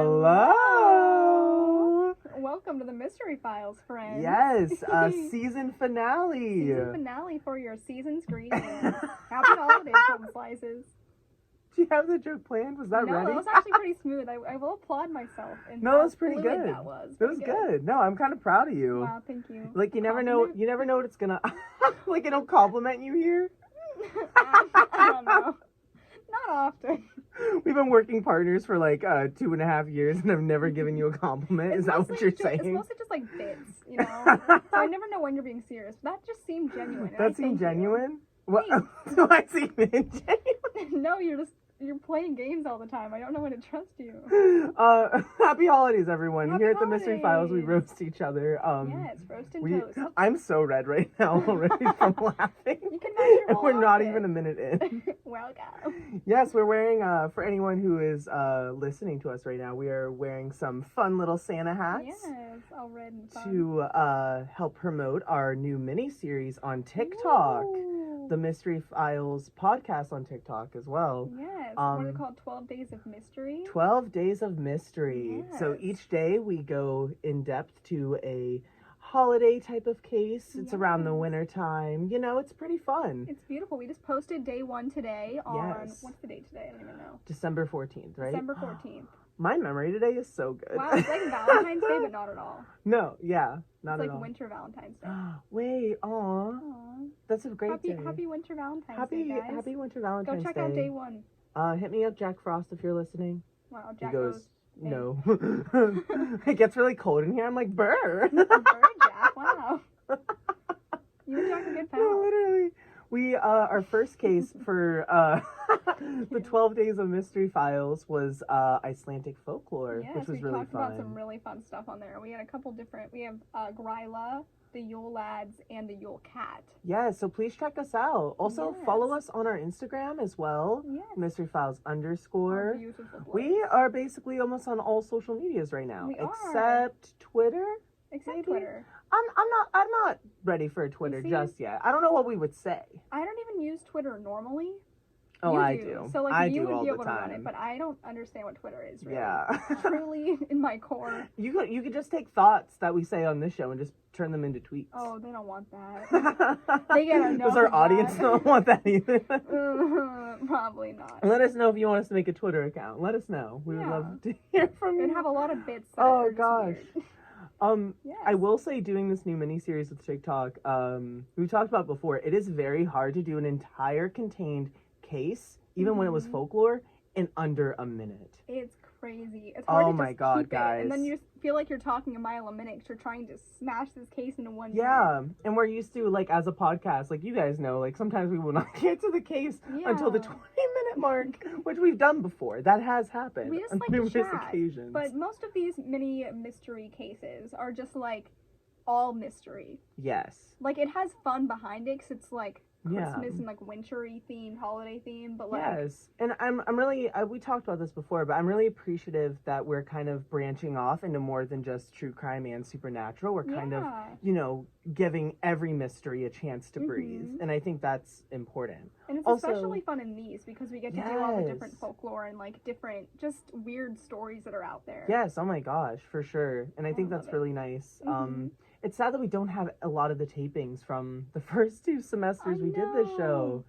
Hello! Welcome to the Mystery Files, friends. Yes, season finale. Season finale for your season's greetings. Happy holidays, home slices. Do you have the joke planned? Was that no, ready? No, that was actually pretty smooth. I will applaud myself. And no, that was pretty good. That was. That was good. No, I'm kind of proud of you. Wow, thank you. Like, you never know what it's gonna, like, it'll compliment you here. I don't know. Not often. We've been working partners for like 2.5 years, and I've never given you a compliment. Is that what you're saying? It's mostly just like bits, you know. So I never know when you're being serious. But that just seemed genuine. That seemed genuine? What? Do I seem genuine? No, you're playing games all the time. I don't know when to trust you. Happy holidays, everyone. Happy Here at the holidays. Mystery Files, we roast each other. Yes, roast and toast. I'm so red right now already from laughing. You can match your And whole we're not outfit. even a minute in. Welcome. Yes, we're wearing, for anyone who is listening to us right now, we are wearing some fun little Santa hats. Yes, all red and fun. To help promote our new mini-series on TikTok. Ooh. The Mystery Files podcast on TikTok as well. Yes, what is it called? 12 Days of Mystery? 12 Days of Mystery. Yes. So each day we go in depth to a holiday type of case. It's around the winter time. You know, it's pretty fun. It's beautiful. We just posted day 1 today on, Yes. what's the date today? I don't even know. December 14th, right? December 14th. My memory today is so good. Wow, it's like Valentine's Day, but not at all. No, yeah, not It's at like all. winter Valentine's Day. Wait, aw. Aw. That's a great day. Happy winter Valentine's Day, guys. Happy winter Valentine's Go check Day. out day 1. Hit me up, Jack Frost, if you're listening. Wow, Jack He goes, hey. no. It gets really cold in here. I'm like, burr. Bird Jack, wow. You and Jack are good pals. No, literally. We, our first case for, the 12 Days of Mystery Files was, Icelandic folklore, Yes, which was we really talked fun. about some really fun stuff on there. We had a couple different, we have Gryla, the Yule Lads, and the Yule Cat. Yeah, so please check us out. Also, Yes. follow us on our Instagram as well. Yes. Mystery Files _. Our beautiful boys. We are basically almost on all social medias right now, We are. except Twitter. Except maybe? Twitter. I'm not ready for a Twitter see? just yet. I don't know what we would say. I don't even use Twitter normally. Oh, You I do. So like I you do would all be the able to run it, time. but I don't understand what Twitter is really. Yeah. Truly in my core. You could just take thoughts that we say on this show and just turn them into tweets. Oh, they don't want that. They get enough Does our of audience that. not want that either? Probably not. Let us know if you want us to make a Twitter account. Let us know. We would Yeah. love to hear from you. It'd have a lot of bits. That Oh, are just gosh. weird. Yes. I will say, doing this new mini-series with TikTok, we've talked about before, it is very hard to do an entire contained case, even when it was folklore, in under a minute. It's crazy. It's hard Oh to my just God, keep it, guys. and then you feel like you're talking a mile a minute 'cause you're trying to smash this case into 1 minute. Yeah, and we're used to, like, as a podcast, like, you guys know, like, sometimes we will not get to the case until the Yeah. 20-minute mark, which we've done before. That has happened We just on like to numerous chat, occasions. But most of these mini mystery cases are just like all mystery. Yes. Like it has fun behind it 'cause it's like Yeah. Christmas and like wintry themed, holiday themed. But like Yes, and I'm really, we talked about this before, but I'm really appreciative that we're kind of branching off into more than just true crime and supernatural. We're kind of, Yeah. you know, giving every mystery a chance to breathe, and I think that's important. And it's Also- especially fun in these because we get to do all the different Yes. folklore and like different, just weird stories that are out there. Yes, oh my gosh, for sure, and I think love that's it. really nice. Mhm. It's sad that we don't have a lot of the tapings from the first 2 semesters we did this show.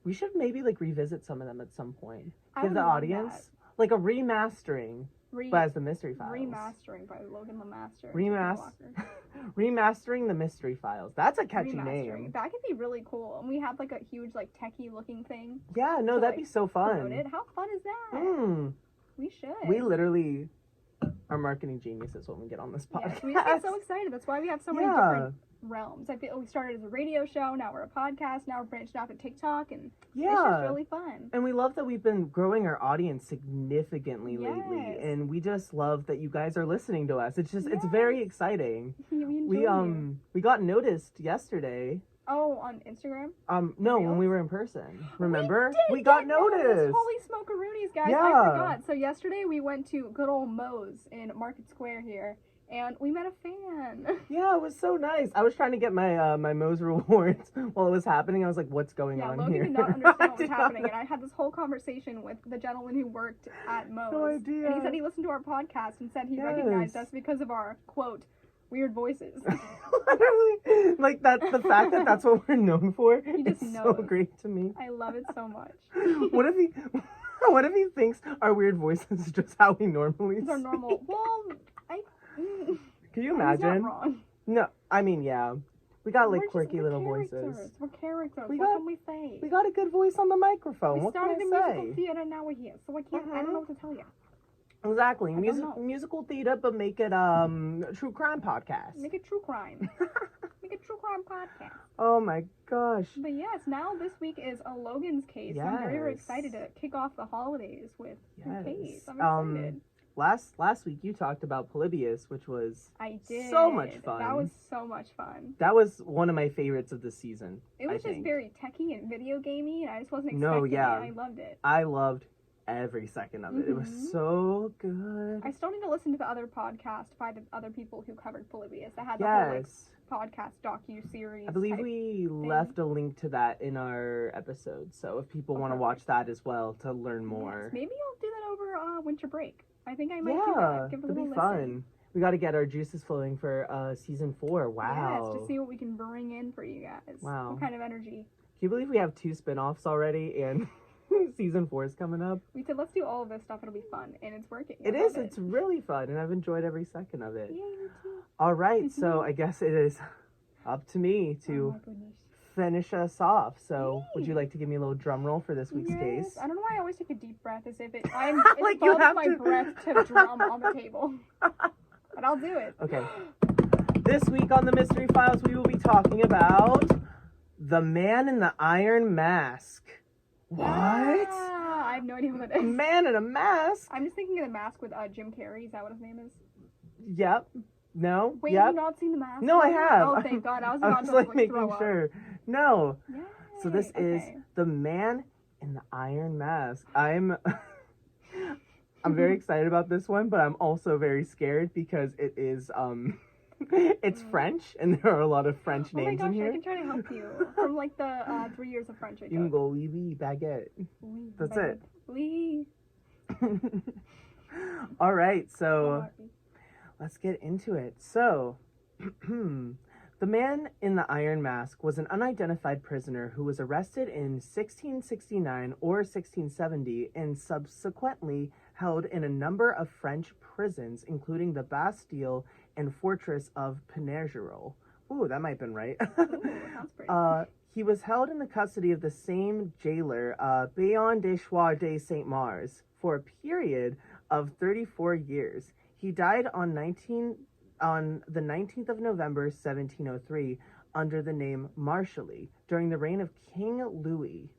We should maybe like revisit some of them at some point. I Give would the love audience like a remastering, but as the Mystery Files. Remastering by Logan LaMaster. Remastering the Mystery Files. That's a catchy Remastering. name. That could be really cool. And we have like a huge like techie looking thing. Yeah, no, to, that'd like, be so Promote fun. it. How fun is that? Hmm. We should. We literally are marketing geniuses when we get on this podcast. Yes, we just get so excited. That's why we have so many Yeah. different realms. I feel we started as a radio show, now we're a podcast, now we're branching out to TikTok, and Yeah. it's just really fun. And we love that we've been growing our audience significantly lately, Yes. and we just love that you guys are listening to us. It's just it's very Yes. exciting. We enjoy We you. we got noticed yesterday. Oh, on Instagram? No, when Reels? we were in person. Remember? We, We did got get noticed. Holy smokeroonies, guys. Yeah. I forgot. So yesterday we went to good old Moe's in Market Square here, and we met a fan. Yeah, it was so nice. I was trying to get my my Moe's rewards while it was happening. I was like, "What's going Yeah, on Logan here?" did not understand what was did not happening, know. and I had this whole conversation with the gentleman who worked at Moe's. No idea. And he said he listened to our podcast and said he Yes. recognized us because of our, quote, weird voices. Literally, like the fact that that's what we're known for. He just is so knows. great to me. I love it so much. What if he? What if he thinks our weird voices is just how we normally? It's our speak? normal. Well, Can you he's not imagine? wrong. No, I mean, yeah, we got like We're quirky we're little characters. voices. We're characters. We what got- can we say? We got a good voice on the microphone. We What started can in I musical say? theater, and now we're here. So I can't. I don't know what to tell you. Exactly, I don't know. musical theater, but make it true crime podcast. Make it true crime. Make a true crime podcast. Oh my gosh. But yes, now this week is a Logan's case. I'm very, very Yes. excited to kick off the holidays with your case. Yes. I'm excited. Last week you talked about Polybius, which was I did. so much fun. That was so much fun. that was one of my favorites of the season. It was I just think. very techy and video gamey, and I just wasn't No, expecting yeah. it. I loved it. I loved every second of it. It was Mhm. so good. I still need to listen to the other podcast by the other people who covered Polybius. That had the whole like, Yes. podcast docu-series. I believe type we thing. left a link to that in our episode. So if people want to perfect. watch that as well to learn more. Yes, maybe I'll do that over winter break. I think I might do Yeah, that. Give it a it'll little be listen. fun. We got to get our juices flowing for season 4. Wow. Yes, to see what we can bring in for you guys. Wow. What kind of energy? Can you believe we have 2 spin-offs already and season 4 is coming up? We said, let's do all of this stuff. It'll be fun. And it's working. I It is. love It's really fun and I've enjoyed every second of it. Yay, me too. All right, so I guess it is up to me Oh to my goodness. finish us off. So, would Yay. you like to give me a little drum roll for this week's Yes. case? I don't know why I always take a deep breath as if it it Like you involves have my to. breath to drum on the table. But I'll do it. Okay. This week on the Mystery Files, we will be talking about The Man in the Iron Mask. What? Ah, I have no idea what A it is. man in a mask? I'm just thinking of the mask with Jim Carrey. Is that what his name is? Yep. No? Wait, Yep. have you not seen the mask? No, I have. Oh, thank God. I was I about was to like like, making throw up. sure. No. Yay, So this is okay. The Man in the Iron Mask. I'm very excited about this one, but I'm also very scared because it is it's French and there are a lot of French Oh my names gosh, in here. I can try to help you. From like the 3 years of French I You can took. go oui, oui, baguette. Oui, That's baguette. it. Oui. All right, so Sorry. let's get into it. So, the Man in the Iron Mask was an unidentified prisoner who was arrested in 1669 or 1670 and subsequently held in a number of French prisons, including the Bastille and fortress of Penargerol. Ooh, that might have been right. Ooh, sounds pretty. He was held in the custody of the same jailer, Bayon des Choix de Saint Mars, for a period of 34 years. He died on the 19th of November, 1703, under the name Marshally, during the reign of King Louis,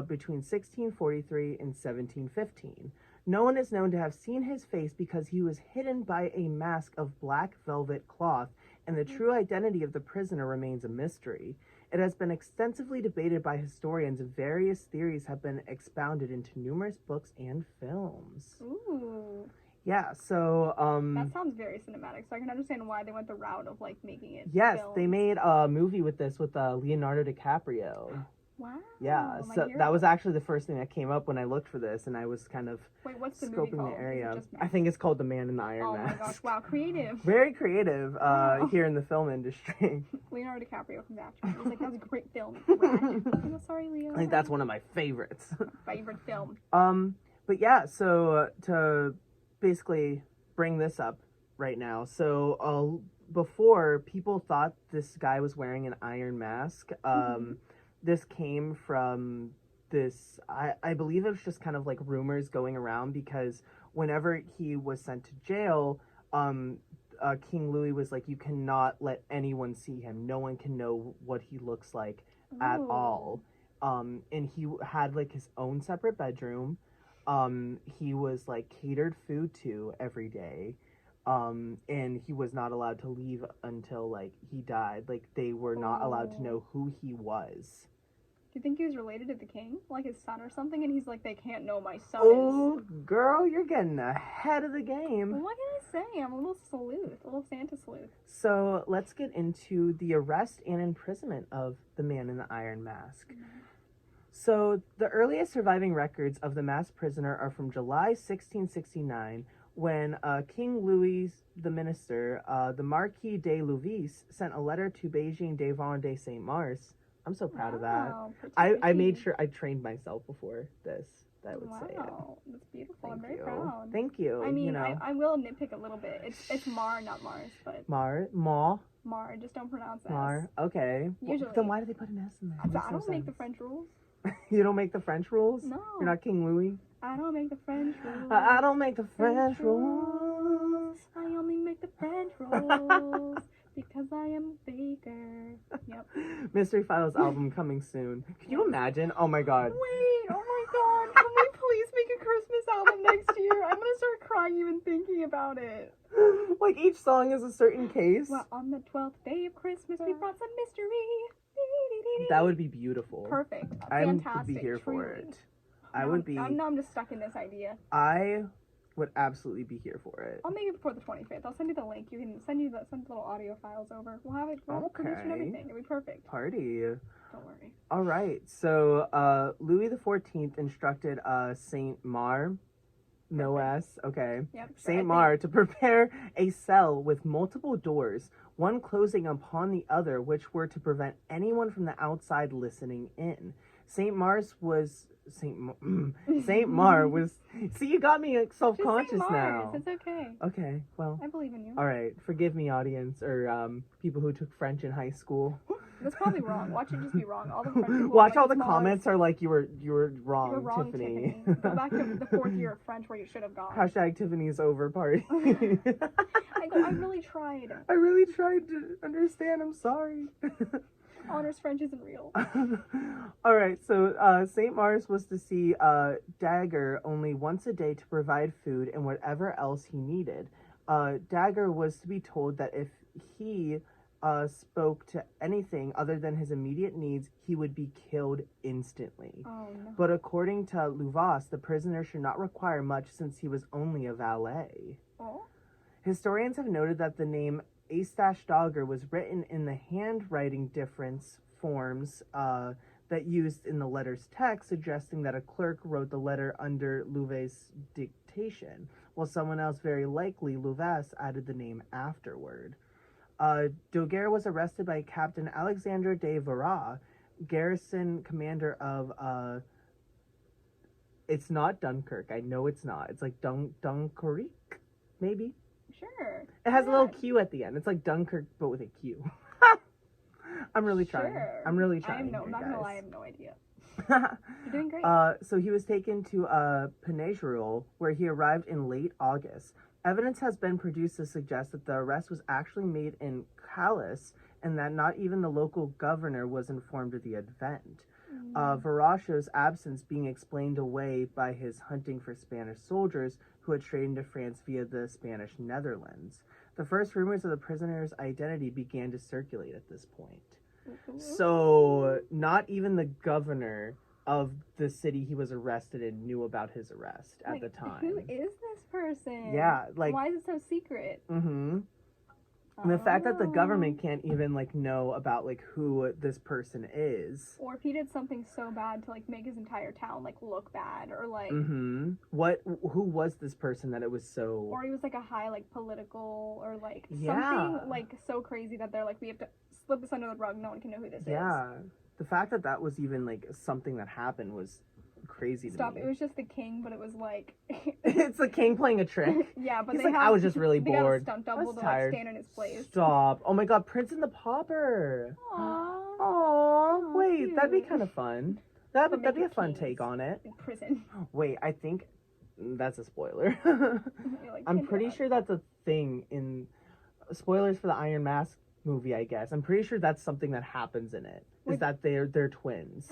between 1643 and 1715. No one is known to have seen his face because he was hidden by a mask of black velvet cloth, and the true identity of the prisoner remains a mystery. It has been extensively debated by historians, and various theories have been expounded into numerous books and films. Ooh. Yeah, so, That sounds very cinematic, so I can understand why they went the route of like making it. yes, film. they made a movie with this with Leonardo DiCaprio. Wow. Yeah, my so hero. that was actually the first thing that came up when I looked for this, and I was kind of Wait, what's the movie scoping called? the Is it area. just I think it's called The Man in the Iron Oh my Mask. gosh! Wow, creative. Very creative Wow. here in the film industry. Leonardo DiCaprio comes after me. He's like, "That was a great film." Rat. I'm sorry, Leo. I think that's one of my favorites. favorite film. But yeah, so to basically bring this up right now, so before people thought this guy was wearing an iron mask, this came from this, I believe it was just kind of like rumors going around because whenever he was sent to jail, King Louis was like, you cannot let anyone see him. No one can know what he looks like at Ooh. all. And he had like his own separate bedroom. He was like catered food to every day. And he was not allowed to leave until like he died. Like they were not allowed to know who he was. Do you think he was related to the king? Like his son or something? And he's like, they can't know my son Oh, girl, you're getting ahead of the is. game. Well, what can I say? I'm a little sleuth. A little Santa sleuth. So let's get into the arrest and imprisonment of the Man in the Iron Mask. So the earliest surviving records of the masked prisoner are from July 1669, when King Louis the Minister, the Marquis de Louvis, sent a letter to Beijing Devon de Saint Mars. I'm so proud of that. I made sure I trained myself before this. That I would say it. Wow, that's beautiful. Thank I'm very you. proud. Thank you. I mean, you know. I will nitpick a little bit. It's Mar, not Mars, but Mar. just don't pronounce S. Mar. Okay. Usually. Well, then why do they put an S in there? I don't make the French rules. You don't make the French rules? No. You're not King Louis? I don't make the French rules. I don't make the French rules. I only make the French rules because I am a baker. Yep. Mystery Files album coming soon. Can you imagine? Oh my god. Wait, oh my god. Can we please make a Christmas album next year? I'm gonna start crying even thinking about it. Like each song is a certain case. Well, on the 12th day of Christmas, we brought some mystery. That would be beautiful. Perfect. I would Fantastic. be here for Truly. it. I would be. Now I'm just stuck in this idea. I would absolutely be here for it. I'll make it before the 25th. I'll send you the link. You can send the little audio files over. We'll have it. We'll have produce and everything. It'll be perfect. Party. Don't worry. All right. So Louis XIV instructed Saint Mar, no S, okay, Yep. Saint Mar to prepare a cell with multiple doors, one closing upon the other, which were to prevent anyone from the outside listening in. Saint Mar was. See, you got me self-conscious Just say now. Mars. It's okay. Okay, well. I believe in you. All right, forgive me, audience, or people who took French in high school. That's probably wrong. Watch it just be wrong. All the French people Watch all it's the Mars. comments are like you were wrong, You were wrong, Tiffany. Go back to the 4th year of French where you should have gone. Hashtag Tiffany's over party. I really tried. I really tried to understand. I'm sorry. Honors French isn't real. All right, so St. Mars was to see Dagger only once a day to provide food and whatever else he needed. Dagger was to be told that if he spoke to anything other than his immediate needs, he would be killed instantly. Oh, no. But according to Louvas, the prisoner should not require much since he was only a valet. Oh? Historians have noted that the name Eustache Dagger was written in the handwriting difference forms that used in the letter's text, suggesting that a clerk wrote the letter under Louvet's dictation, while someone else, very likely Louvas, added the name afterward. Daguerre was arrested by Captain Alexandre de Vara, garrison commander of it's not Dunkirk. I know it's not. It's like Dunkirk, maybe. Sure. It has a little Q at the end. It's like Dunkirk, but with a Q. I'm really trying. Sure. I'm really trying. I'm not gonna lie, I have no idea. You're doing great. So he was taken to Penajrul, where he arrived in late August. Evidence has been produced to suggest that the arrest was actually made in Calais, and that not even the local governor was informed of the event. Varasho's absence being explained away by his hunting for Spanish soldiers who had strayed into France via the Spanish Netherlands. The first rumors of the prisoner's identity began to circulate at this point. So, not even the governor of the city he was arrested in knew about his arrest at the time. Who is this person? Yeah, like... Why is it so secret? Mm-hmm. And the fact that the government can't even, like, know about, like, who this person is. Or if he did something so bad to, like, make his entire town, like, look bad, or, like... Mm-hmm. Who was this person that it was so... Or he was, like, a high, like, political, or, like, Yeah. something, like, so crazy that they're, like, we have to slip this under the rug, no one can know who this is. Yeah. The fact that that was even, like, something that happened was crazy to me. It was just the king, but it was, like... It's the king playing a trick. Yeah, but He's they like, I was just really they bored. got a stunt I double was to, tired. like, stand in his place. Stop. Oh my god, Prince and the Pauper. Aww. Aww. Wait, cute. that'd be kind of fun. That'd be a making fun kings take on it. In prison. Wait, I think that's a spoiler. You're like, I'm "Can't do pretty that." sure that's a thing in spoilers for the Iron Mask movie, I guess. I'm pretty sure that's something that happens in it. Is Wait. that they're twins.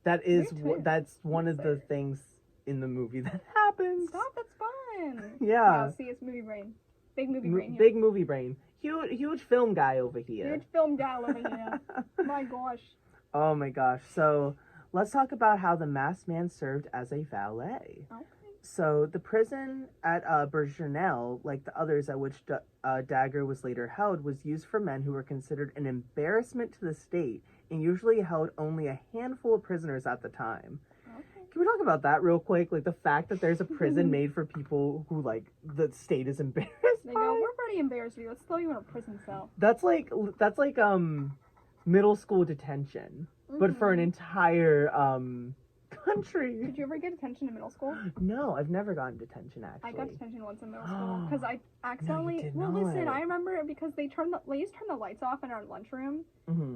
That is They're twins. that's one of the Sick. things in the movie that happens. Stop, that's fun. Yeah. Wow, see, it's movie brain. Big movie brain here. Big movie brain. Huge film guy over here. Huge film gal over here. My gosh. Oh my gosh. So let's talk about how the masked man served as a valet. Okay. So the prison at Bergenel, like the others at which Dagger was later held, was used for men who were considered an embarrassment to the state and usually held only a handful of prisoners at the time. Okay. Can we talk about that real quick? Like the fact that there's a prison made for people who like the state is embarrassed They by? go, we're pretty embarrassed of you. Let's throw you in a prison cell. That's like middle school detention, but for an entire country. Did you ever get detention in middle school? No, I've never gotten detention actually. I got detention once in middle school because I accidentally. did well, not. listen, I remember because they used to turn the lights off in our lunchroom,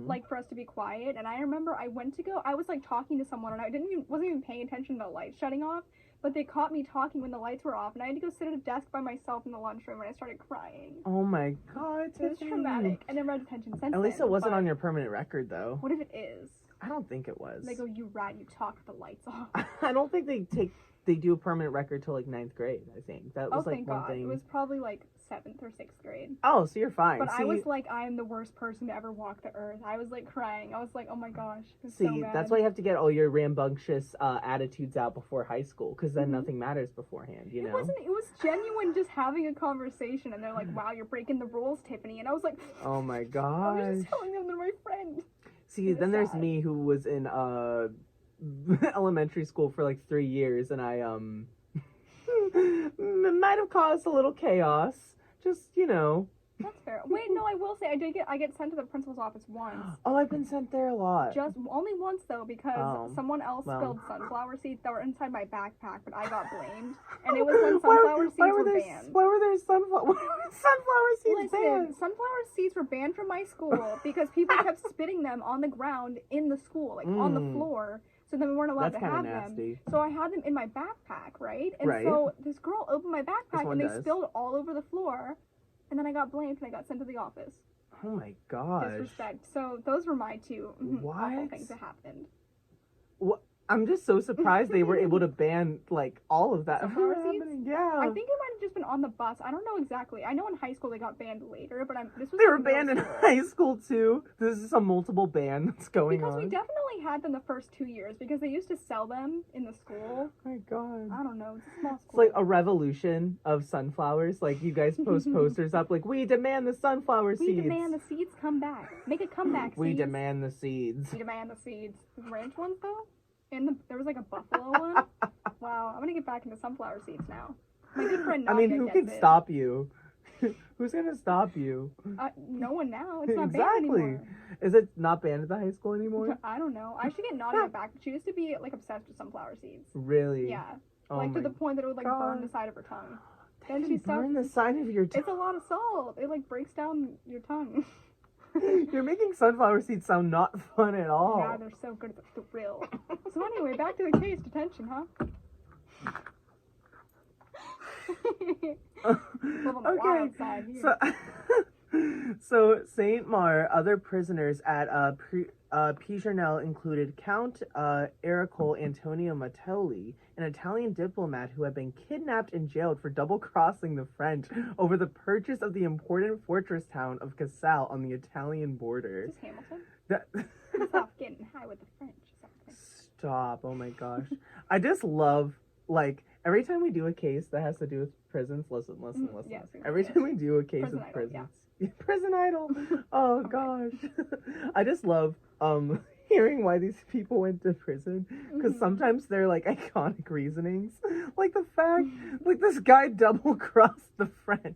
like for us to be quiet. And I remember I went to go. I was like talking to someone, and I wasn't even paying attention to the lights shutting off. But they caught me talking when the lights were off, and I had to go sit at a desk by myself in the lunchroom, and I started crying. Oh my god, It was traumatic. I never had detention since. At least then, it wasn't but on your permanent record though. What if it is? I don't think it was. They go, you rat, you talk with the lights off. I don't think they do a permanent record till like 9th grade, I think. That was like thank one God. thing. It was probably like 7th or 6th grade. Oh, so you're fine. But see, I was like, I am the worst person to ever walk the earth. I was like crying. I was like, oh my gosh. I was so mad. that's why you have to get all your rambunctious attitudes out before high school, because then nothing matters beforehand, you know? It was genuine just having a conversation, and they're like, wow, you're breaking the rules, Tiffany. And I was like, Oh my I gosh. was just telling them they're my friend. See, then there's sad. me who was in elementary school for like 3 years, and I might have caused a little chaos. Just, you know. That's fair. Wait, no, I will say I get sent to the principal's office once. Oh, I've been sent there a lot. Just only once though, because someone else well. spilled sunflower seeds that were inside my backpack, but I got blamed. And it was when sunflower seeds were banned. Why were there sunflower seeds Listen, banned? sunflower seeds were banned from my school because people kept spitting them on the ground in the school, like on the floor. So then we weren't allowed That's to have kinda nasty. them. So I had them in my backpack, right? And Right. so this girl opened my backpack one and they does. spilled it all over the floor. And then I got blamed and I got sent to the office. Oh my gosh. Disrespect. So those were my two awful What? things that happened. I'm just so surprised they were able to ban like all of that. Sunflower from seeds? happening. Yeah. I think it might have just been on the bus. I don't know exactly. I know in high school they got banned later, but this was They were in middle banned in school. high school too. This is a multiple ban that's going Because on. we definitely had them the first 2 years because they used to sell them in the school. Oh my god. I don't know. It's a small It's school. like a revolution of sunflowers. Like you guys post posters up like, we demand the sunflower We seeds. demand the seeds come back. Make a comeback, We seeds. demand the seeds. We demand the seeds. The ranch ones though? And there was like a buffalo one. Wow, I'm gonna get back into sunflower seeds now. My good friend I Nadia mean, who gets can it. stop you? Who's gonna stop you? No one now. It's not Exactly. banned anymore. Is it not banned at the high school anymore? I don't know. I should get Nadia back. She used to be like obsessed with sunflower seeds. Really? Yeah. Oh Like to my the point that it would like God. burn the side of her tongue. They Then can she stopped. burn the side of your tongue. It's a lot of salt. It like breaks down your tongue. You're making sunflower seeds sound not fun at all. Yeah, they're so good at the thrill. So anyway, back to the case. Detention, huh? Live on the wild side here. So Saint Mar, other prisoners at Pigernel included Count Ercole Antonio Mattelli, an Italian diplomat who had been kidnapped and jailed for double-crossing the French over the purchase of the important fortress town of Casale on the Italian border. Just Hamilton. That Stop getting high with the French. Stop! Oh my gosh, I just love like every time we do a case that has to do with prisons. Listen. Yes, Every time we do a case Prison with Idol, prisons. yeah. Prison Idol. Oh gosh. I just love hearing why these people went to prison, because sometimes they're like iconic reasonings, like the fact like this guy double crossed the French.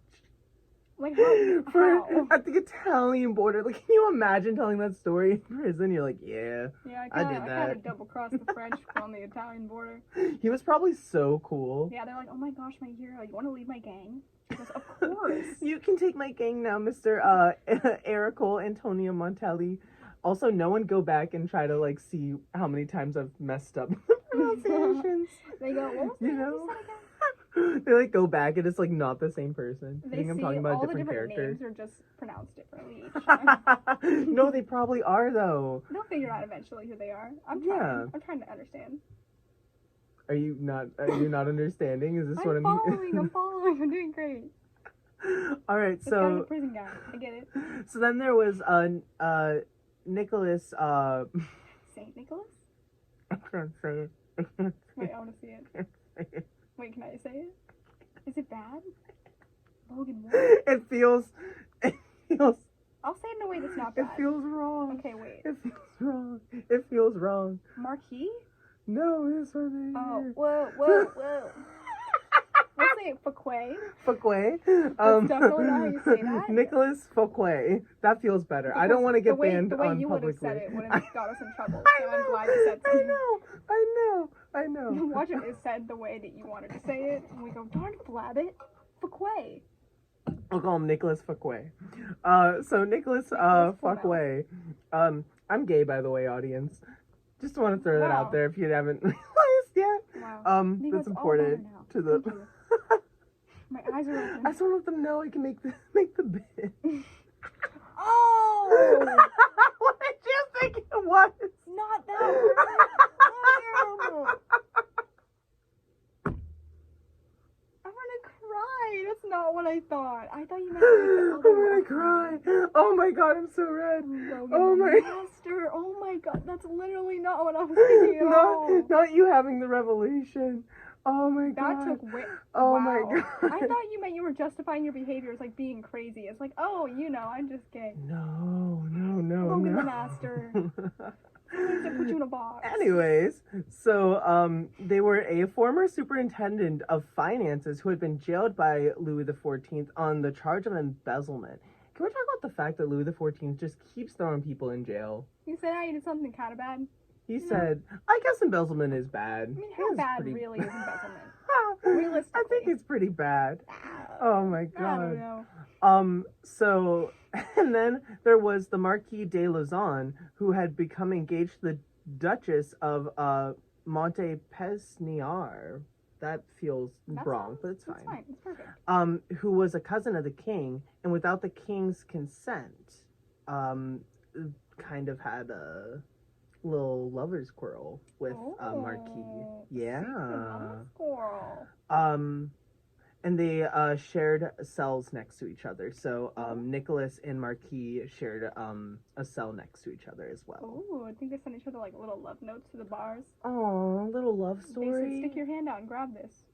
Like how? At the Italian border. Like, can you imagine telling that story in prison? You're like, yeah, Yeah, I did I kind that. of double crossed the French on the Italian border. He was probably so cool. Yeah, they're like, oh my gosh, my hero, you want to leave my gang? He goes, of course. You can take my gang now, Mr. Ercole Antonio Montelli. Also, no one go back and try to like see how many times I've messed up the pronunciations. They go, what was You that know? you said again? They like go back and it's like not the same person. I They think I'm see talking about all a the different different character. names are just pronounced differently each time. No, they probably are though. They'll figure out eventually who they are. I'm trying. Yeah. I'm trying to understand. Are you not understanding? Is this what I'm following. I'm following. I'm doing great. All right, This guy's a so prison guy. I get it. so then there was Nicholas Saint Nicholas? I can't say it. I can't say Wait, I want to see it. Wait, can I say it? Is it bad? Logan, what? It feels. I'll say it in a way that's not bad. It feels wrong. Okay, wait. It feels wrong. It feels wrong. Marquis? No, this one right Oh, here. whoa. We'll say it Fouquet. Fouquet. That's definitely not how you say that. Nicholas Fouquet. That feels better. I don't want to get banned the way on you would have publicly. said it would have got us in trouble. I So know, I'm glad you said something. I know. Watch it is said the way that you wanted to say it, and we go, darn flabbit, Fouquet. I'll call him Nicholas Fouquet. So Nicholas Fouquet. I'm gay, by the way, audience. Just want to throw that out there if you haven't realized yet. Wow. That's important to the. My eyes are open. I just want to let them know I can make the bit. Oh! What did you think it was? Not that word. I'm gonna cry. That's not what I thought. I thought you meant like the other I'm gonna cry. Oh my god, I'm so red. Logan, Oh my. LaMaster. Oh my god, that's literally not what I was thinking at all. Not you having the revelation. Oh my god. That took Oh wow. my god. I thought you meant you were justifying your behavior as like being crazy. It's like, oh, I'm just gay. No. Logan LaMaster. Sometimes they put you in a box. Anyways, so they were a former superintendent of finances who had been jailed by Louis XIV on the charge of embezzlement. Can we talk about the fact that Louis XIV just keeps throwing people in jail? You said I did something kind of bad. He said, I guess embezzlement is bad. I mean, how bad really is embezzlement? I Realistically. think it's pretty bad. Oh my god. I don't know. So, and then there was the Marquis de Lausanne, who had become engaged to the Duchess of Montpesnier. That feels wrong, but it's fine. It's fine. It's perfect. Who was a cousin of the king, and without the king's consent, kind of had a little lover's quarrel with Marquis. Yeah. Squirrel. And they shared cells next to each other. So Nicholas and Marquis shared a cell next to each other as well. Oh, I think they sent each other like little love notes to the bars. Oh, little love story. They said, stick your hand out and grab this.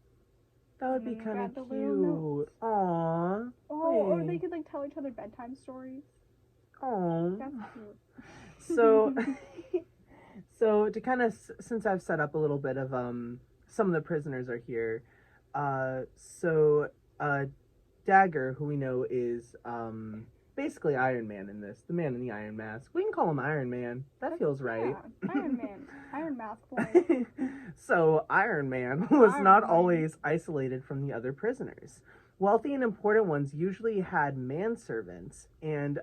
That would be kind of cute. Aw. Oh, or they could like tell each other bedtime stories. Oh. That's cute. So, so to kind of, since I've set up a little bit of some of the prisoners are here. Dagger, who we know is basically Iron Man in this, the man in the Iron Mask. We can call him Iron Man. That feels right. Yeah, Iron Man. Iron Mask boy. So Iron Man was not always isolated from the other prisoners. Wealthy and important ones usually had manservants, and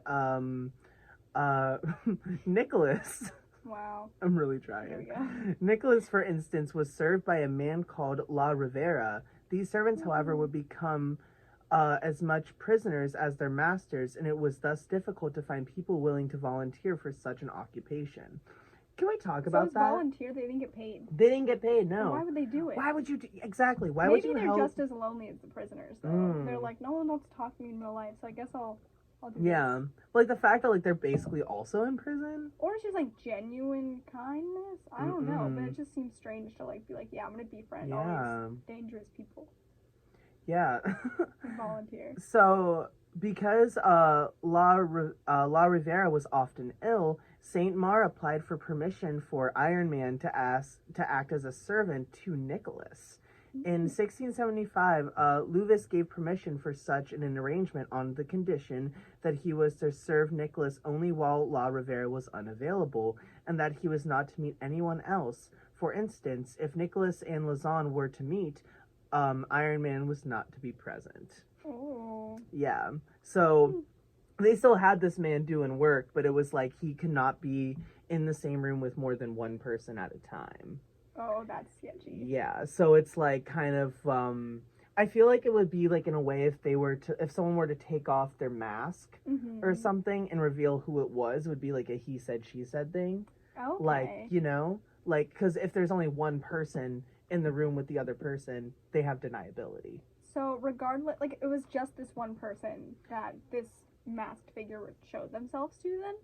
Nicholas. Wow. I'm really trying. There we go. Nicholas, for instance, was served by a man called La Rivera. These servants, however, would become as much prisoners as their masters, and it was thus difficult to find people willing to volunteer for such an occupation. Can we talk about that? Volunteer, they didn't get paid. They didn't get paid, no. Well, why would they do it? Why would you exactly? Why Maybe would you help? Maybe they're just as lonely as the prisoners, though. They're like, no one wants to talk to me in real life, so I guess I'll do yeah. this. Like the fact that like they're basically also in prison. Or it's just like genuine kindness. I don't know, but it just seems strange to like be like, yeah, I'm gonna befriend all these dangerous people. Yeah. And volunteer. So because La Rivera was often ill, Saint Mar applied for permission for Iron Man to act as a servant to Nicholas. In 1675, Louis gave permission for such an arrangement on the condition that he was to serve Nicholas only while La Rivera was unavailable, and that he was not to meet anyone else. For instance, if Nicholas and Lausanne were to meet, Iron Man was not to be present. Oh. Yeah. So they still had this man doing work, but it was like he could not be in the same room with more than one person at a time. Oh, that's sketchy. Yeah, so it's like kind of I feel like it would be like in a way if someone were to take off their mask or something and reveal who it was, it would be like a he said she said thing. Okay. Like, like cuz if there's only one person in the room with the other person, they have deniability. So regardless, like it was just this one person that this masked figure showed themselves to then?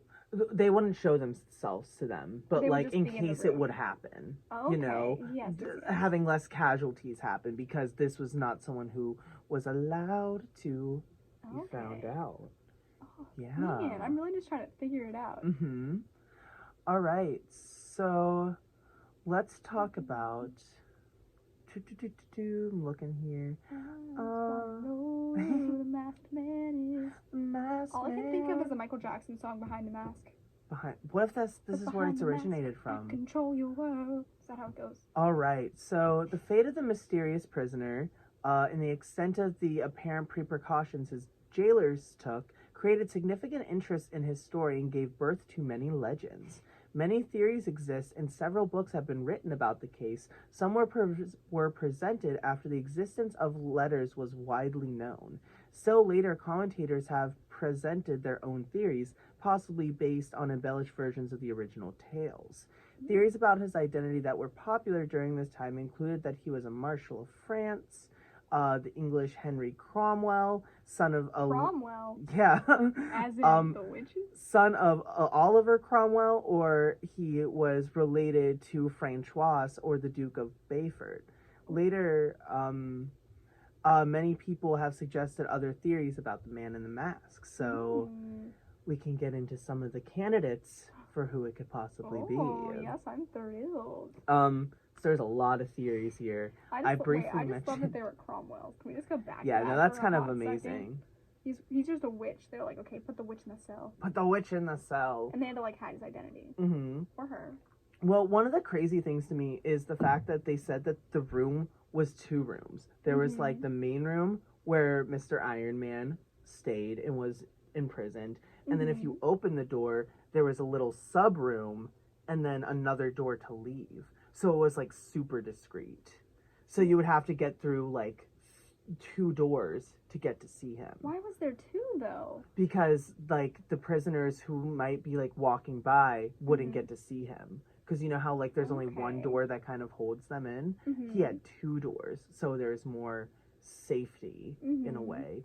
They wouldn't show themselves to them, but They would like just in be in the case it room. would happen, Oh, you know, okay. Yes, yes, yes. having less casualties happen, because this was not someone who was allowed to be found out. Oh, Yeah. Man, I'm really just trying to figure it out. Mm-hmm. All right, so let's talk about. I'm looking here. The masked man is. Masked All I can man. think of is a Michael Jackson song, Behind the Mask. What if this is where it's originated I from? control your world. Is that how it goes? All right. So the fate of the mysterious prisoner, and the extent of the apparent precautions his jailers took, created significant interest in his story and gave birth to many legends. Many theories exist, and several books have been written about the case. Some were presented after the existence of letters was widely known. Still later, commentators have presented their own theories, possibly based on embellished versions of the original tales. Theories about his identity that were popular during this time included that he was a Marshal of France, the English Henry Cromwell, son of Cromwell? Yeah. As in the witches? Son of Oliver Cromwell, or he was related to Francois or the Duke of Beaufort. Later, many people have suggested other theories about the man in the mask, so we can get into some of the candidates for who it could possibly be. Oh, yes, I'm thrilled. So there's a lot of theories here. I just love that they were Cromwells. Can we just go back to Yeah, that no, that's for a kind of hot amazing. second? He's just a witch. They're like, okay, put the witch in the cell. Put the witch in the cell. And they had to like hide his identity. Mm-hmm. Or her. Well, one of the crazy things to me is the fact that they said that the room was 2 rooms. There was like the main room where Mr. Iron Man stayed and was imprisoned. And then if you open the door, there was a little sub room and then another door to leave. So it was like super discreet. So you would have to get through like 2 doors to get to see him. Why was there 2 though? Because like the prisoners who might be like walking by wouldn't get to see him. Because you know how like there's only one door that kind of holds them in? He had 2 doors. So there's more safety in a way.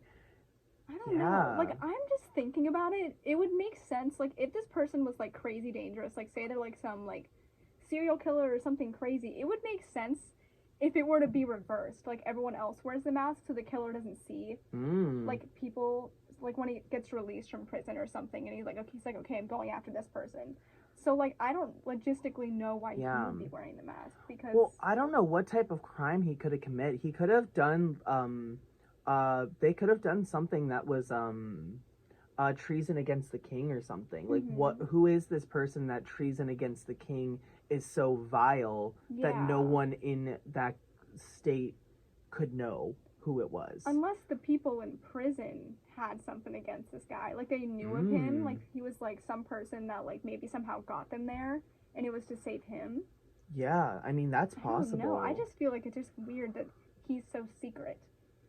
I don't know. Like, I'm just thinking about it. It would make sense. Like, if this person was, like, crazy dangerous, like, say they're, like, some, like, serial killer or something crazy, it would make sense if it were to be reversed. Like, everyone else wears the mask so the killer doesn't see. Like, people, like, when he gets released from prison or something, and he's like, okay, I'm going after this person. So, like, I don't logistically know why he would be wearing the mask, because... Well, I don't know what type of crime he could have committed. He could have done, they could have done something that was, treason against the king or something. Like, who is this person that treason against the king is so vile that no one in that state could know who it was? Unless the people in prison had something against this guy. Like, they knew of him. Like, he was, like, some person that, like, maybe somehow got them there, and it was to save him. Yeah, I mean, that's possible. No, I just feel like it's just weird that he's so secret.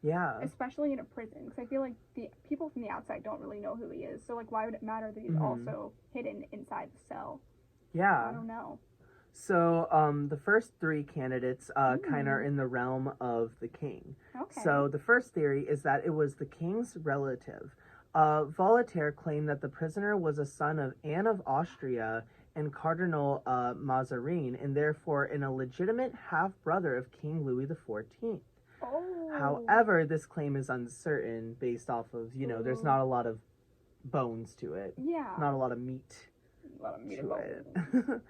Yeah. Especially in a prison, because I feel like the people from the outside don't really know who he is. So, like, why would it matter that he's also hidden inside the cell? Yeah. I don't know. So, the first 3 candidates kind of are in the realm of the king. Okay. So, the first theory is that it was the king's relative. Voltaire claimed that the prisoner was a son of Anne of Austria and Cardinal Mazarin, and therefore an illegitimate half-brother of King Louis XIV. Oh. However, this claim is uncertain based off of, you know, there's not a lot of bones to it. Yeah. Not a lot of meat. A lot of meat to it.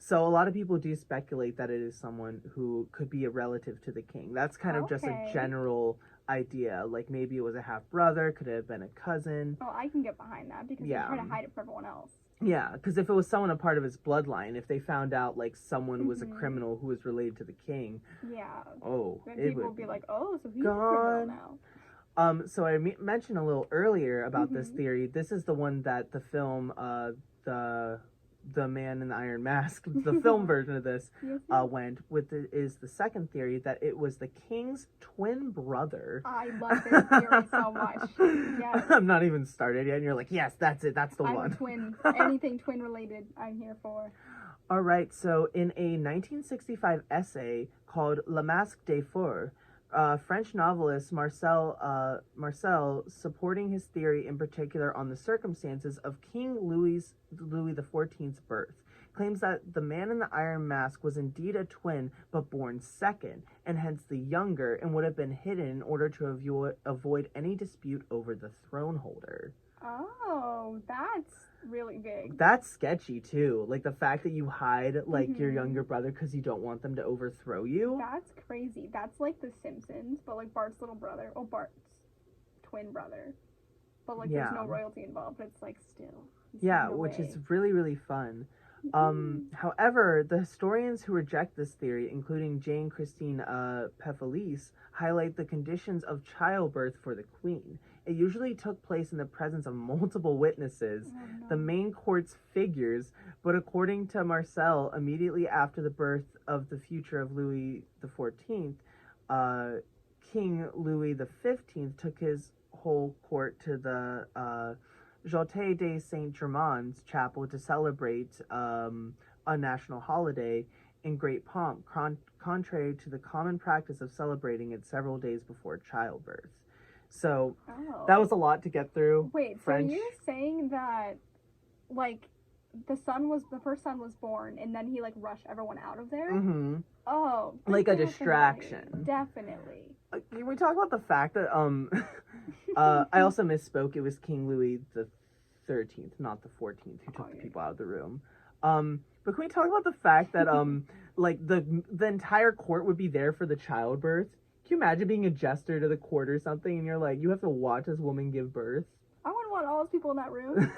So a lot of people do speculate that it is someone who could be a relative to the king. That's kind of just a general idea. Like maybe it was a half brother, could it have been a cousin? Oh, I can get behind that because they try to hide it from everyone else. Yeah, because if it was someone a part of his bloodline, if they found out like someone was a criminal who was related to the king, then people would be like, oh, so he's gone. a criminal now. So I mentioned a little earlier about this theory. This is the one that the film, the Man in the Iron Mask, the film version of this, went with. Is the second theory that it was the king's twin brother. I love this theory so much. Yes. I'm not even started yet, and you're like, yes, that's it, that's the one. I'm a twin. Anything twin related, I'm here for. All right, so in a 1965 essay called Le Masque des Fous, French novelist Marcel, supporting his theory in particular on the circumstances of King Louis XIV's birth, claims that the man in the iron mask was indeed a twin, but born second, and hence the younger, and would have been hidden in order to avoid any dispute over the throne holder. Oh, that's really big. That's sketchy too. Like the fact that you hide like your younger brother because you don't want them to overthrow you. That's crazy. That's like The Simpsons, but like Bart's little brother, or Bart's twin brother. But like there's no royalty involved, but it's like still. Yeah, which is really, really fun. However, the historians who reject this theory, including Jane Christine Pefelis, highlight the conditions of childbirth for the queen. It usually took place in the presence of multiple witnesses, the main court's figures, but according to Marcel, immediately after the birth of the future of Louis XIV, King Louis XV took his whole court to the Joté de Saint-Germain's chapel to celebrate a national holiday in great pomp, contrary to the common practice of celebrating it several days before childbirth. So that was a lot to get through. Wait, French. so you're saying that, like, the first son was born, and then he like rushed everyone out of there? Mm-hmm. Oh, like a distraction. Definitely. Can we talk about the fact that I also misspoke. It was King Louis the 13th, not the 14th, who took the people out of the room. But can we talk about the fact that like the entire court would be there for the childbirth? Can you imagine being a jester to the court or something, and you're like, you have to watch this woman give birth? I wouldn't want all those people in that room.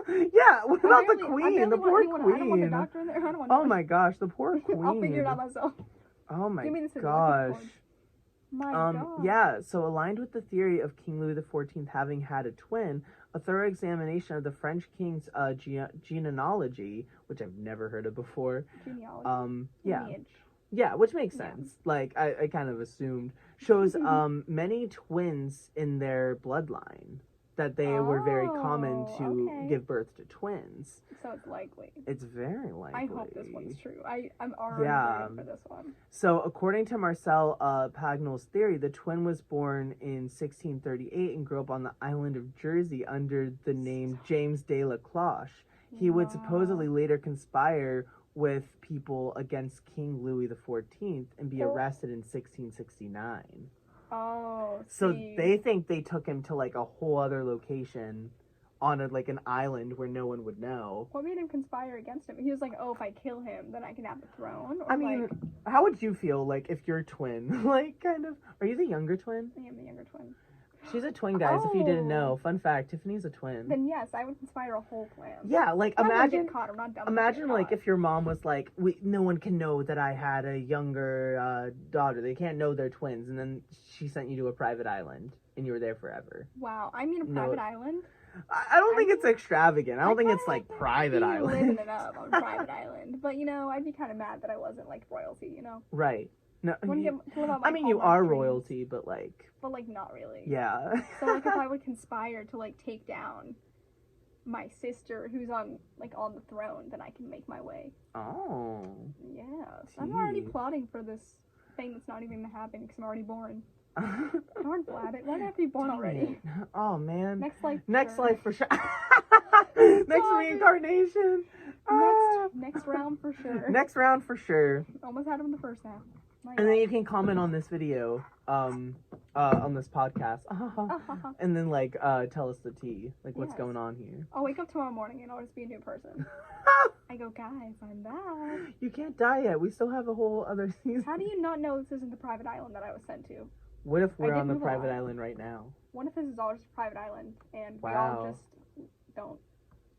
Yeah, what about the queen? The poor queen. I don't want the doctor in there. I don't want oh my gosh, the poor queen. I'll figure it out myself. Oh my Give me the gosh. My God. Yeah, so aligned with the theory of King Louis XIV having had a twin, a thorough examination of the French king's genealogy, which I've never heard of before. Genealogy? Lineage. Yeah, which makes sense. Like, I kind of assumed. Shows many twins in their bloodline. That they were very common to give birth to twins. So it's likely. It's very likely. I hope this one's true. I'm already ready for this one. So according to Marcel Pagnol's theory, the twin was born in 1638 and grew up on the island of Jersey under the name James de la Cloche. He would supposedly later conspire with people against King Louis XIV and be arrested in 1669. Oh, so they think they took him to like a whole other location on like an island where no one would know. What made him conspire against him? He was like, oh, if I kill him, then I can have the throne? Or I mean, how would you feel like if you're a twin? Like, kind of, are you the younger twin? I am the younger twin. She's a twin, guys, if you didn't know. Fun fact, Tiffany's a twin. Then yes, I would conspire a whole plan. Yeah, like imagine like if your mom was like, no one can know that I had a younger daughter. They can't know they're twins. And then she sent you to a private island and you were there forever. Wow, I mean a private island? I don't think it's extravagant. I don't think it's like private island. Living it up on a private island. But, you know, I'd be kind of mad that I wasn't like royalty, you know? Right. No, I mean, you are royalty, but like... But, like, not really. Yeah. So, like, if I would conspire to, like, take down my sister who's on the throne, then I can make my way. Oh. Yeah. I'm already plotting for this thing that's not even happening because I'm already born. Darn Vlad, why did I have to be born already? Oh, man. Next life for sure. Next reincarnation. Next round for sure. Next round for sure. Almost had him in the first half. And then you can comment on this video, on this podcast, and then like tell us the tea, like what's going on here. I'll wake up tomorrow morning and I'll just be a new person. I go, guys, I'm back. You can't die yet. We still have a whole other season. How do you not know this isn't the private island that I was sent to? What if we're on the private island right now? What if this is all just a private island and we all just don't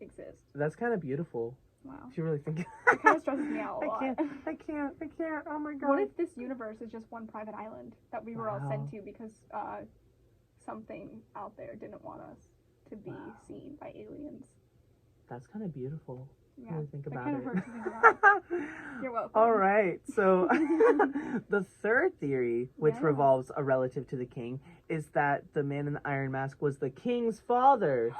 exist? That's kind of beautiful. Wow. If you really think it kind of stresses me out a lot. I can't. Oh my God. What if this universe is just one private island that we were all sent to because something out there didn't want us to be seen by aliens? That's kind of beautiful. Yeah. Really think about kind it. of hurts to think about. You're welcome. All right. So the third theory, which revolves a relative to the king, is that the man in the iron mask was the king's father.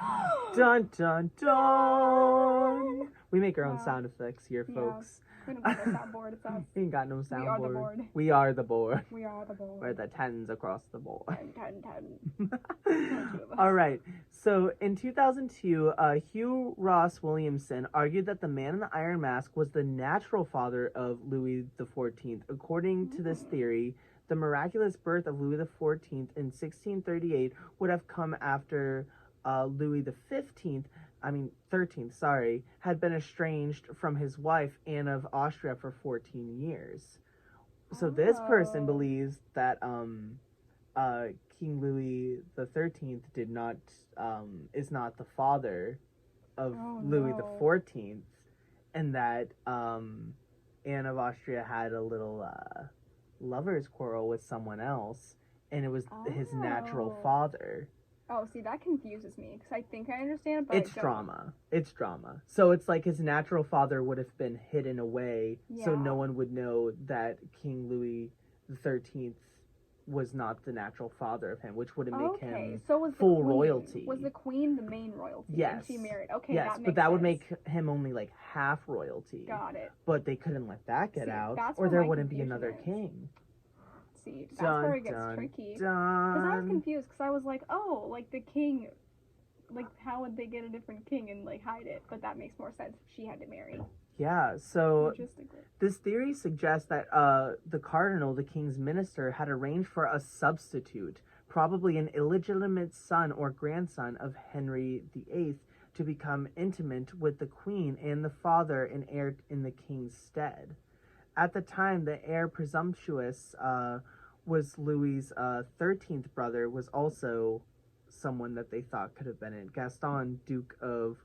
Dun dun dun. We make our own sound effects here, folks. We don't got no soundboard. It's us. We ain't got no soundboard. We are the board. We are the board. We are the board. We're the 10s across the board. 10. All right. So in 2002, Hugh Ross Williamson argued that the man in the iron mask was the natural father of Louis XIV. According to this theory, the miraculous birth of Louis XIV in 1638 would have come after Louis XIII, had been estranged from his wife Anne of Austria for 14 years. So this person believes that King Louis XIII is not the father of Louis XIV, and that Anne of Austria had a little lover's quarrel with someone else, and it was his natural father. Oh, see, that confuses me, because I think I understand, but It's drama. It's drama. So it's like his natural father would have been hidden away, so no one would know that KingLouis XIII was not the natural father of him, which wouldn't make him full royalty. Was the queen the main royalty? Yes. And she married. Okay, yes, that makes but that sense. would make him only like half royalty. Got it. But they couldn't let that get out, that's or where there my wouldn't be confusion another is. king. See, that's where it gets tricky. Because I was confused, because I was like, oh, like the king, like how would they get a different king and like hide it? But that makes more sense if she had to marry. Yeah, so Logistically. this theory suggests that the cardinal, the king's minister, had arranged for a substitute, probably an illegitimate son or grandson of Henry VIII, to become intimate with the queen and the father and heir in the king's stead. At the time, the heir presumptuous was Louis's 13th brother, was also someone that they thought could have been it. Gaston, Duke of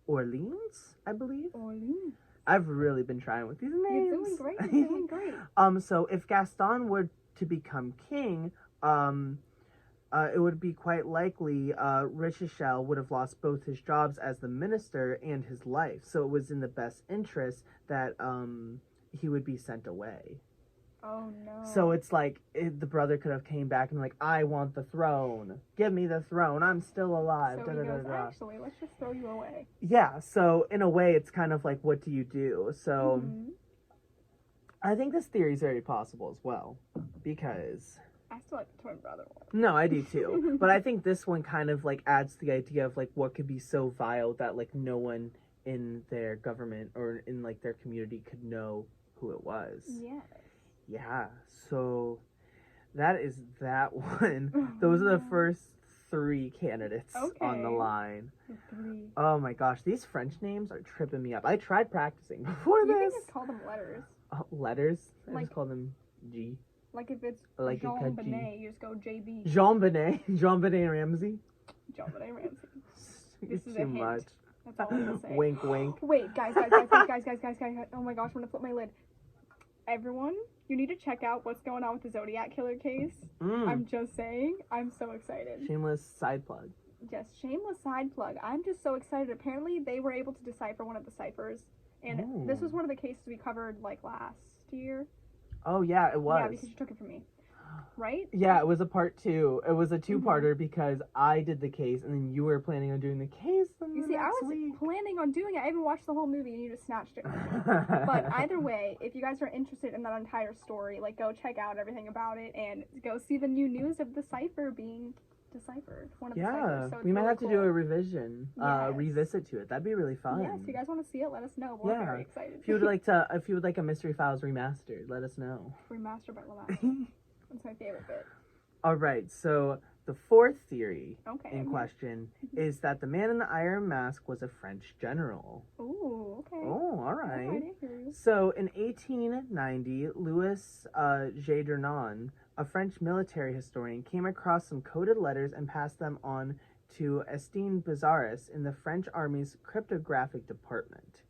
Orleans, I believe. Orleans. I've really been trying with these names. You're doing great. You're doing great. So if Gaston were to become king, it would be quite likely Richelieu would have lost both his jobs as the minister and his life. So it was in the best interest that he would be sent away. Oh no. So it's like the brother could have came back and like, I want the throne. Give me the throne. I'm still alive. So he goes, actually, let's just throw you away. Yeah. So in a way, it's kind of like, what do you do? So I think this theory is very possible as well, because I still like the twin brother one. No, I do too. But I think this one kind of like adds to the idea of like what could be so vile that like no one in their government or in like their community could know who it was. Yes. Yeah, so that is that one. Those are the first 3 candidates on the line. 3. Oh my gosh, these French names are tripping me up. I tried practicing before You this. can just call them letters. Letters? I Like- just call them G. Like if it's Like Jean Benet, you just go JB. Jean Benet Ramsey. Jean Benet Ramsey. It's is a too hint. much. That's all I'm gonna say. Wink, wink. Wait, guys. Oh my gosh, I'm gonna flip my lid. Everyone, you need to check out what's going on with the Zodiac Killer case. I'm just saying, I'm so excited. Shameless side plug. Yes, shameless side plug. I'm just so excited. Apparently, they were able to decipher one of the ciphers, and this was one of the cases we covered like last year. Oh yeah, it was. Yeah, because you took it from me. Right? Yeah, it was a part 2. It was a 2-parter because I did the case and then you were planning on doing the case. You see, I was planning on doing it. I even watched the whole movie and you just snatched it from me. But either way, if you guys are interested in that entire story, like go check out everything about it and go see the new news of the cipher being deciphered. One of the ciphers. So we might really have to do a revision, Yes. revisit to it. That'd be really fun. Yes, if you guys want to see it, let us know. We're very excited. If you would like a Mystery Files remastered, let us know. Remastered by LaMaster. That's my favorite bit. All right, so the 4th theory in question is that the man in the iron mask was a French general. Ooh, okay. Oh, all right. I hear you. So in 1890, Louis Jadurnon, a French military historian, came across some coded letters and passed them on to Estienne Bezaris in the French Army's cryptographic department.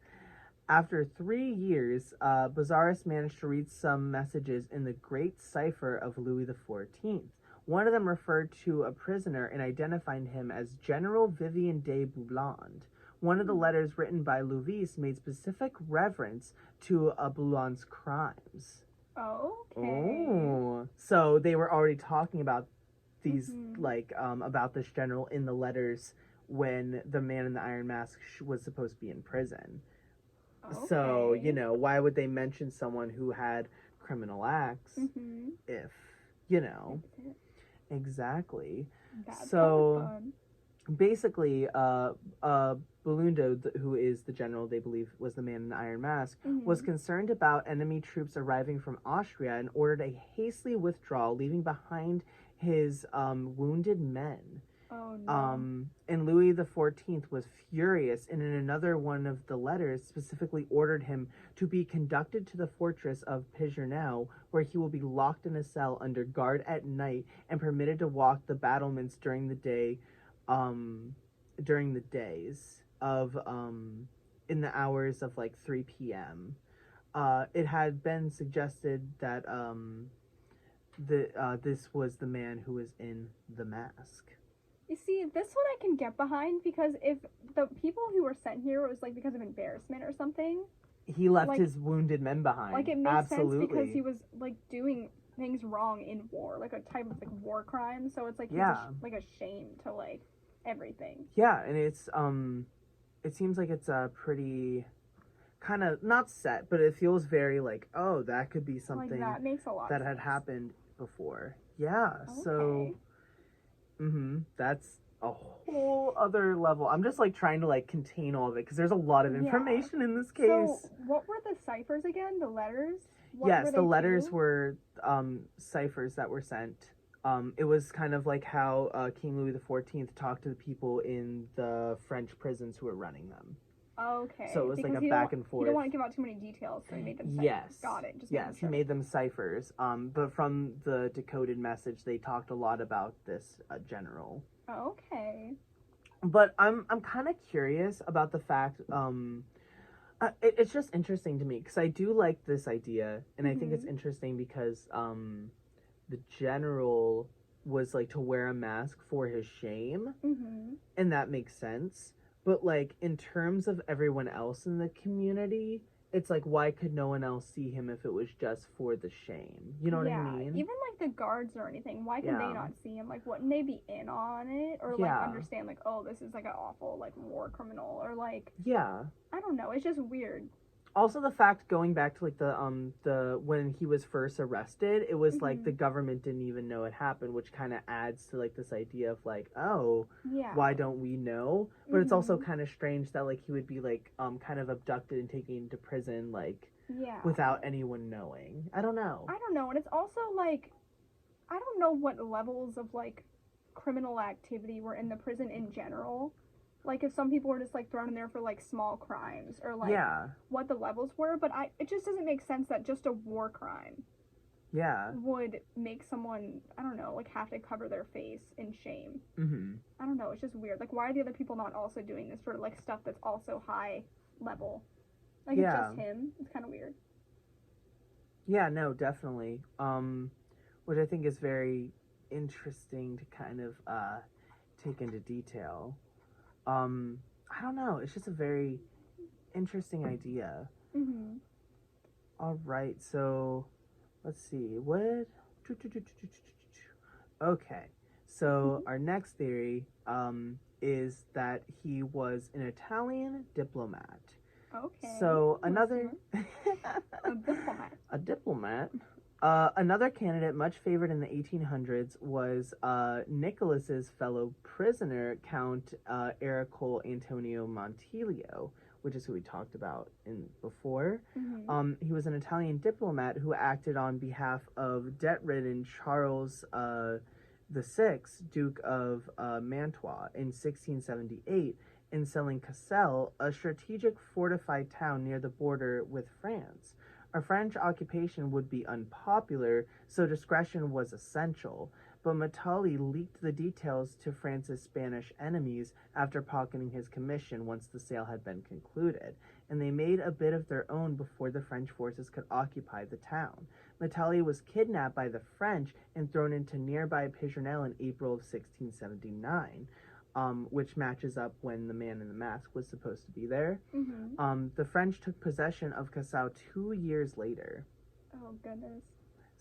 After 3 years, Bezaris managed to read some messages in the Great Cipher of Louis XIV. One of them referred to a prisoner and identified him as General Vivien de Bouland. One of the letters written by Louis made specific reference to Bouland's crimes. Okay. Oh, so they were already talking about these, about this general in the letters when the man in the iron mask was supposed to be in prison. So, Okay. why would they mention someone who had criminal acts if, you know, exactly. That's So, kind of fun. basically, Bulundo, who is the general they believe was the man in the iron mask, was concerned about enemy troops arriving from Austria and ordered a hasty withdrawal, leaving behind his wounded men. Oh no. And Louis XIV was furious, and in another one of the letters specifically ordered him to be conducted to the fortress of Pigeonneau, where he will be locked in a cell under guard at night and permitted to walk the battlements during the day, during the days of in the hours of like 3 p.m. It had been suggested that this was the man who was in the mask. You see, this one I can get behind, because if the people who were sent here was like because of embarrassment or something, he left his wounded men behind. Like, it makes sense because he was like doing things wrong in war, like a type of like war crime. So it's like he's like a shame to like everything. Yeah, and it's it seems like it's a pretty kind of not set, but it feels very like, oh, that could be something like that makes a lot that of had sense. happened before. Yeah, Okay. so that's a whole other level. I'm just like trying to like contain all of it because there's a lot of information in this case. So what were the ciphers again? The letters? Yes, the letters were ciphers that were sent. It was kind of like how King Louis XIV talked to the people in the French prisons who were running them. Okay. So it was like a back and forth. You don't want to give out too many details, so he made them ciphers. Yes. Got it. Just yes, he made them ciphers. But from the decoded message, they talked a lot about this general. Okay. But I'm kind of curious about the fact. It's just interesting to me because I do like this idea, and I think it's interesting because the general was like to wear a mask for his shame, and that makes sense. But like in terms of everyone else in the community, it's like, why could no one else see him if it was just for the shame? You know what I mean? Even like the guards or anything, why could they not see him? Like, wouldn't they be in on it, or like understand like, oh, this is like an awful like war criminal, or like I don't know. It's just weird. Also, the fact, going back to like the when he was first arrested, it was like the government didn't even know it happened, which kind of adds to like this idea of like, oh, why don't we know? But it's also kind of strange that like he would be like kind of abducted and taken to prison like without anyone knowing. I don't know, and it's also like I don't know what levels of like criminal activity were in the prison in general. Like, if some people were just, like, thrown in there for, like, small crimes, or, like, what the levels were, but it just doesn't make sense that just a war crime would make someone, I don't know, like, have to cover their face in shame. I don't know, it's just weird. Like, why are the other people not also doing this for, like, stuff that's also high level? Like, it's just him. It's kind of weird. Yeah, no, definitely. Which I think is very interesting to kind of, take into detail. I don't know. It's just a very interesting idea. All right, so let's see. What? Okay, so our next theory is that he was an Italian diplomat. Okay. So another a diplomat. A diplomat. Another candidate much favored in the 1800s was Nicholas's fellow prisoner, Count Ercole Antonio Montiglio, which is who we talked about before. He was an Italian diplomat who acted on behalf of debt-ridden Charles VI, Duke of Mantua, in 1678, in selling Cassel, a strategic fortified town near the border with France. A French occupation would be unpopular, so discretion was essential, but Matali leaked the details to France's Spanish enemies after pocketing his commission once the sale had been concluded, and they made a bid of their own before the French forces could occupy the town. Matali was kidnapped by the French and thrown into nearby Pigeonneau in April of 1679. Which matches up when the man in the mask was supposed to be there. The French took possession of Cassel 2 years later. Oh, goodness.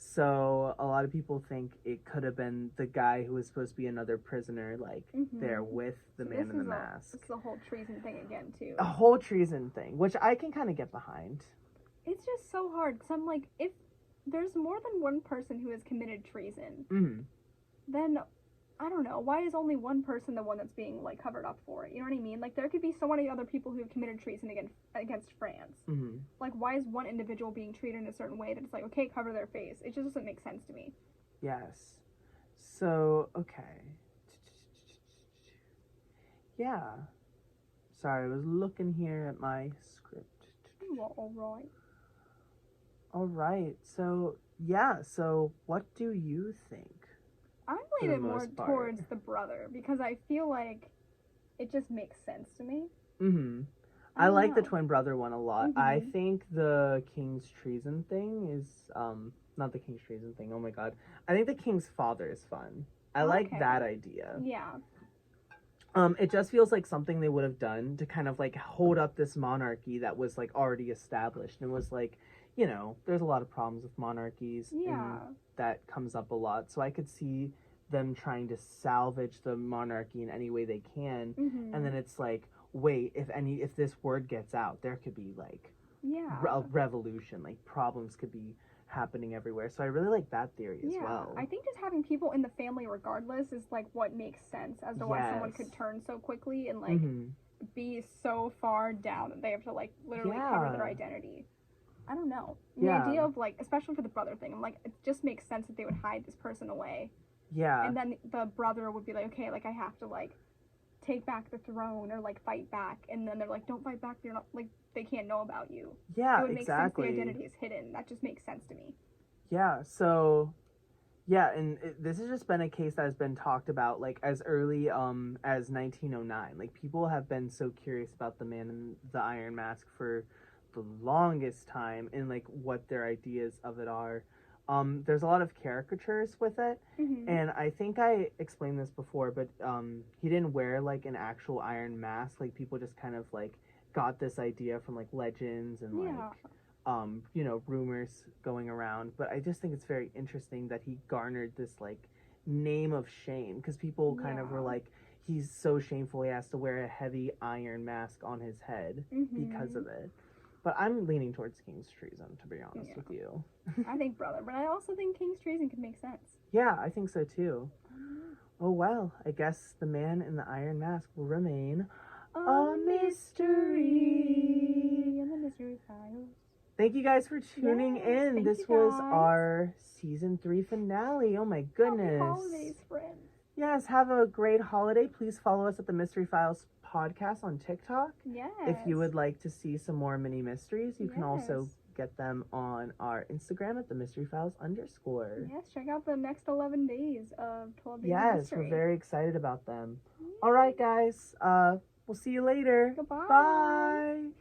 So a lot of people think it could have been the guy who was supposed to be another prisoner, like there with the man in the mask. It's the whole treason thing again too. A whole treason thing, which I can kind of get behind. It's just so hard because I'm like, if there's more than one person who has committed treason, then I don't know, why is only one person the one that's being like covered up for it? You know what I mean? Like there could be so many other people who have committed treason against France. Like why is one individual being treated in a certain way that it's like, okay, cover their face? It just doesn't make sense to me. Yes. So okay. Yeah. Sorry, I was looking here at my script. Well, alright. Alright, so yeah, so what do you think? I'm leaning more towards the brother because I feel like it just makes sense to me. I like the twin brother one a lot. I think the King's treason thing is not the King's treason thing. Oh my god. I think the King's father is fun. I like that idea. Yeah. It just feels like something they would have done to kind of like hold up this monarchy that was like already established and was like, you know, there's a lot of problems with monarchies. Yeah. That comes up a lot. So I could see them trying to salvage the monarchy in any way they can. And then it's like, wait, if this word gets out, there could be like a revolution, like problems could be happening everywhere. So I really like that theory as well. I think just having people in the family regardless is like what makes sense as to why someone could turn so quickly and like be so far down that they have to like literally cover their identity. I don't know. The idea of like, especially for the brother thing, I'm like, it just makes sense that they would hide this person away. Yeah. And then the brother would be like, okay, like I have to like take back the throne or like fight back. And then they're like, don't fight back. You're not like, they can't know about you. Yeah, it would make sense the identity is hidden. That just makes sense to me. Yeah. So, yeah, and this has just been a case that has been talked about like as early as 1909. Like people have been so curious about the man in the Iron Mask for the longest time and like what their ideas of it are. There's a lot of caricatures with it, and I think I explained this before, but he didn't wear like an actual iron mask. Like people just kind of like got this idea from like legends and like you know, rumors going around. But I just think it's very interesting that he garnered this like name of shame because people kind of were like, he's so shameful he has to wear a heavy iron mask on his head because of it. But I'm leaning towards King's treason, to be honest with you. I think brother, but I also think King's treason could make sense. Yeah, I think so too. Oh well, I guess the man in the iron mask will remain a mystery. In the mystery files. Thank you guys for tuning in. This was our season 3 finale. Oh my goodness. Happy holidays, friends. Yes, have a great holiday. Please follow us at the Mystery Files podcast on TikTok. Yes. If you would like to see some more mini mysteries, you can also get them on our Instagram at the Mystery Files _. Yes, check out the next 11 days of 12 Days Yes, Mystery. we're very excited about them. All right, guys. We'll see you later. Goodbye. Bye.